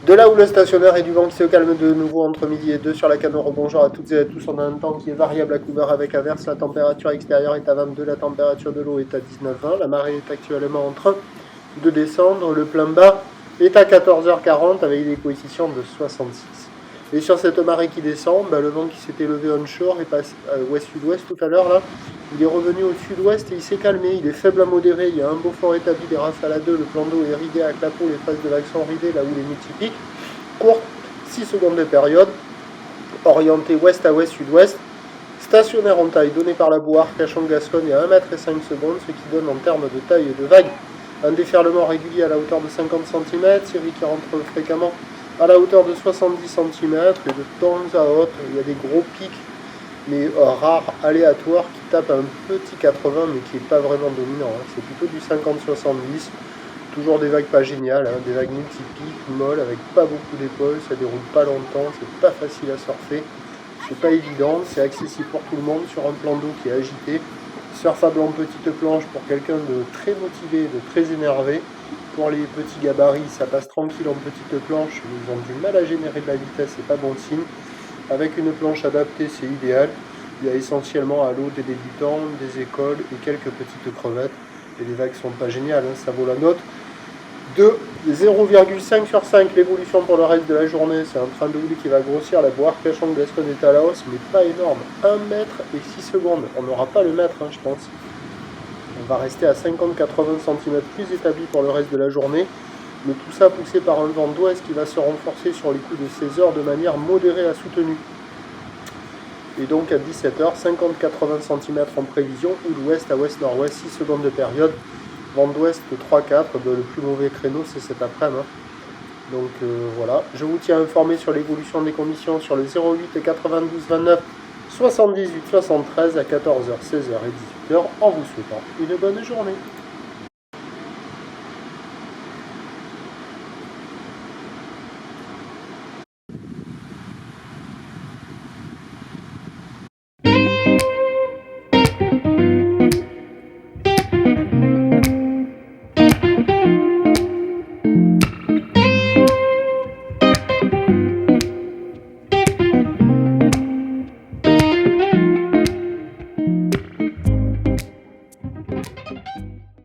De là où le stationnaire et du vent qui se calme de nouveau entre midi et 2 sur la Canoro. Bonjour à toutes et à tous. On a un temps qui est variable à couvert avec averse. La température extérieure est à 22, la température de l'eau est à 19,20. La marée est actuellement en train de descendre. Le plein bas est à 14h40 avec des coefficients de 66. Et sur cette marée qui descend, le vent qui s'était levé onshore est passé ouest-sud-ouest tout à l'heure là. Il est revenu au sud-ouest et il s'est calmé. Il est faible à modéré. Il y a un beau fort établi, des rafales à 2. Le plan d'eau est ridé à clapot. Les phases de vagues sont ridées là où les multipliques. Courte, 6 secondes de période. Orienté ouest à ouest-sud-ouest. Stationnaire en taille donné par la boue Arcachon-Gascogne à 1 m et 5 secondes, ce qui donne en termes de taille et de vague un déferlement régulier à la hauteur de 50 cm. Série qui rentre fréquemment à la hauteur de 70 cm. Et de temps à autre, il y a des gros pics mais rares, aléatoires, qui tapent un petit 80, mais qui n'est pas vraiment dominant. C'est plutôt du 50-70. Toujours des vagues pas géniales, des vagues multipiques, molles, avec pas beaucoup d'épaules, ça déroule pas longtemps, c'est pas facile à surfer, c'est pas évident, c'est accessible pour tout le monde sur un plan d'eau qui est agité. Surfable en petite planche pour quelqu'un de très motivé, de très énervé. Pour les petits gabarits, ça passe tranquille en petite planche, ils ont du mal à générer de la vitesse, c'est pas bon signe. Avec une planche adaptée, c'est idéal. Il y a essentiellement à l'eau des débutants, des écoles et quelques petites crevettes. Et les vagues sont pas géniales, ça vaut la note de 0,5 sur 5. L'évolution pour le reste de la journée, c'est un train de houle qui va grossir. La boue Arcachon-Gascogne est à la hausse, mais pas énorme. 1 mètre et 6 secondes. On n'aura pas le mètre, je pense. On va rester à 50-80 cm plus établi pour le reste de la journée. Mais tout ça poussé par un vent d'ouest qui va se renforcer sur les coups de 16 heures de manière modérée à soutenue. Et donc à 17h, 50-80 cm en prévision, ou l'ouest à ouest-nord-ouest, 6 secondes de période. Vent d'ouest 3-4, le plus mauvais créneau c'est cet après-midi. Donc voilà, je vous tiens informé sur l'évolution des conditions sur le 08 92 29 78 73 à 14h, 16h et 18h en vous souhaitant une bonne journée.